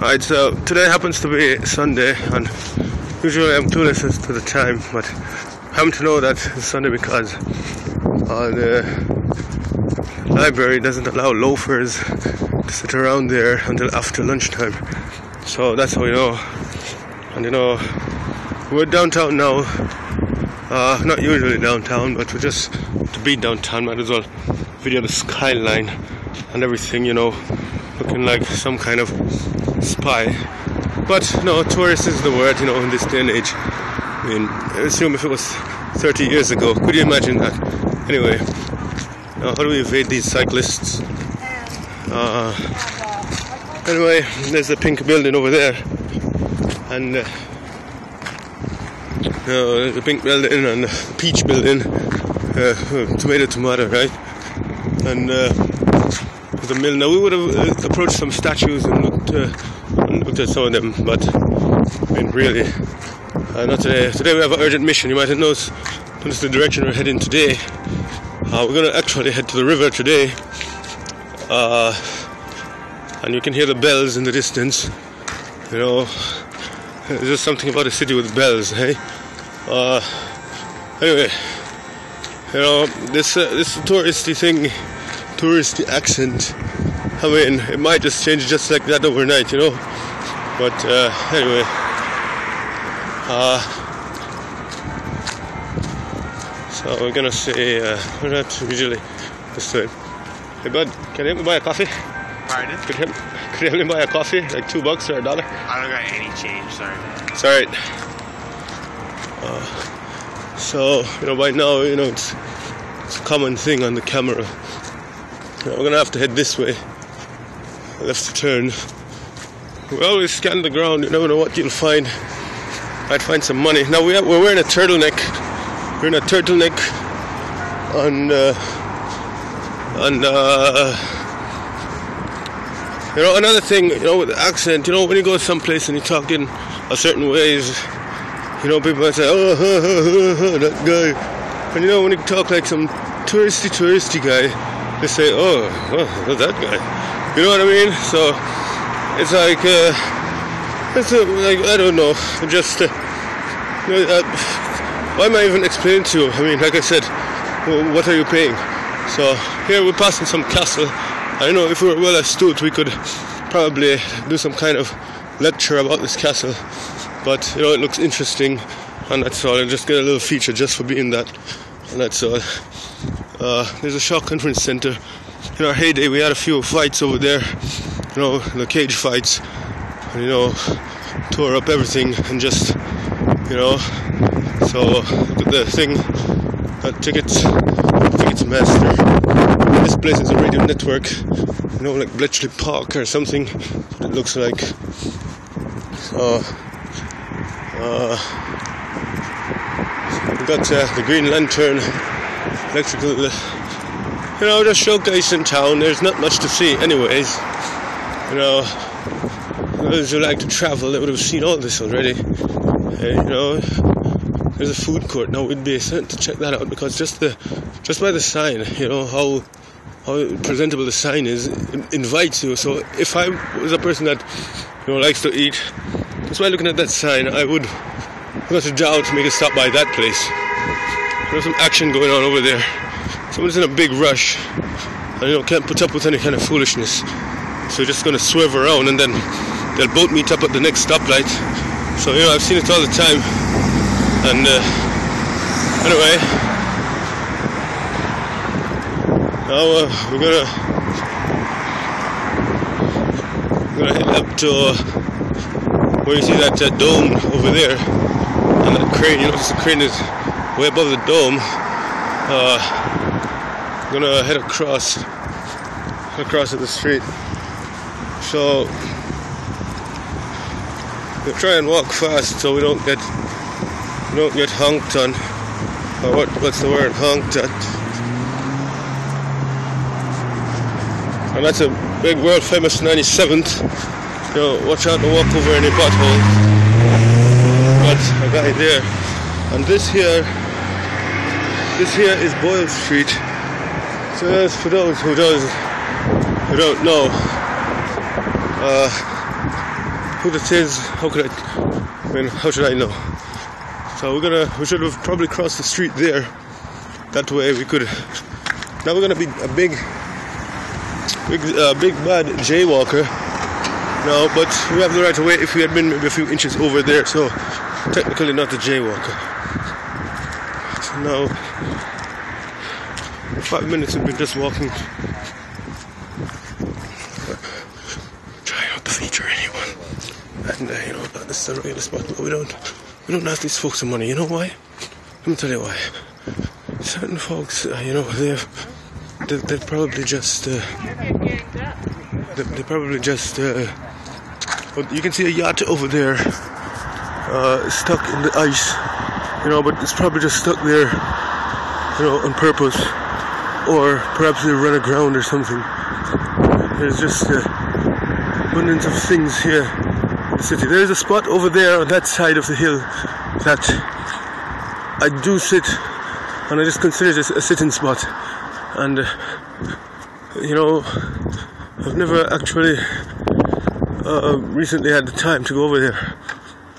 Right, so today happens to be Sunday, and usually I'm clueless as to the time, but I happen to know that it's Sunday because the library doesn't allow loafers to sit around there until after lunchtime. So that's how we know. And we're downtown now. Not usually downtown, but we're just to be downtown. Might as well video the skyline and everything, looking like some kind of spy. But no, tourist is the word, in this day and age. I mean, I assume if it was 30 years ago, could you imagine that? Anyway, how do we evade these cyclists? Anyway, there's the pink building over there, and the pink building and the peach building, tomato, right? And the mill. Now we would have approached some statues and looked at some of them, but I mean, really, not today. Today we have an urgent mission. You might have noticed the direction we're heading today. We're going to actually head to the river today, and you can hear the bells in the distance. There's just something about a city with bells, hey? Anyway, this touristy accent, I mean, it might just change just like that overnight, but anyway, so we're gonna say, we're not usually this way. Hey bud, can you help me buy a coffee? Pardon? Could you help me buy a coffee, like $2 or $1? I don't got any change, sorry. It's alright. So, by now, it's a common thing on the camera. We're gonna have to head this way. Left turn. We always scan the ground. You never know what you'll find. Might find some money. Now we're wearing a turtleneck. We're in a turtleneck, and another thing, with the accent. When you go someplace and you talk in a certain ways, people might say, "Oh, that guy." And when you talk like some touristy guy, they say, "Oh, that guy." You know what I mean? So it's like, I don't know. Just, why am I even explaining to you? I mean, like I said, what are you paying? So here we're passing some castle. I know if we were well astute, we could probably do some kind of lecture about this castle. But it looks interesting, and that's all. I'll just get a little feature just for being that, and that's all. There's a Shaw Conference Centre. In our heyday, we had a few fights over there, the cage fights, and tore up everything, and just, so look at the thing, tickets master. This place is a radio network, like Bletchley Park or something. It looks like. So. We've got the Green Lantern, electrical, just showcase in town. There's not much to see anyways. Those who like to travel, they would have seen all this already. There's a food court. Now we'd be sent to check that out, because just by the sign, how presentable the sign is, it invites you. So if I was a person that likes to eat, just by looking at that sign, I would not a doubt make a stop by that place. There's some action going on over there. Someone's in a big rush, and can't put up with any kind of foolishness. So just going to swerve around, and then they'll both meet up at the next stoplight. So I've seen it all the time. And anyway, now we're gonna head up to where you see that dome over there, and that crane. The crane is way above the dome. I'm gonna head across to the street. So we'll try and walk fast so we don't get honked on. Or what's the word? Honked at. And that's a big world famous 97th. Watch out to walk over any potholes. That's a guy there. And this here is Boyle Street. So that's for those who don't know. who this is. How should I know? So we should have probably crossed the street there. That way we could. Now we're gonna be a big bad jaywalker now, but we have the right to wait if we had been maybe a few inches over there. So technically not a jaywalker. So now 5 minutes we've been just walking. Try not to feature anyone. And this is a regular spot, but we don't ask these folks for money. You know why? Let me tell you why. Certain folks, they probably just well, you can see a yacht over there, stuck in the ice, but it's probably just stuck there, on purpose, or perhaps they run aground or something. There's just abundance of things here in the city. There's a spot over there on that side of the hill that I do sit, and I just consider this a sitting spot. And I've never actually recently had the time to go over there,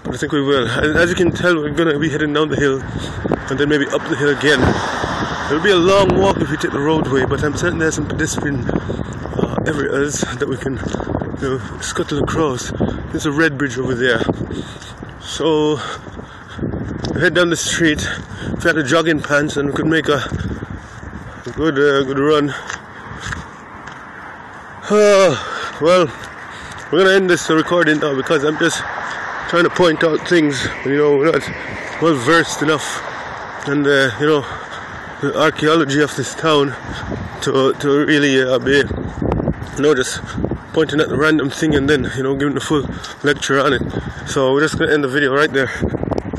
but I think we will. As you can tell, we're going to be heading down the hill and then maybe up the hill again. It'll be a long walk if we take the roadway, but I'm certain there's some pedestrian areas that we can scuttle across. There's a red bridge over there. So we head down the street. If we had a jogging pants, and we could make a good run. Well, we're going to end this recording now because I'm just trying to point out things. We're not well versed enough in the archaeology of this town to really be just pointing at the random thing and then giving a full lecture on it. So we're just going to end the video right there.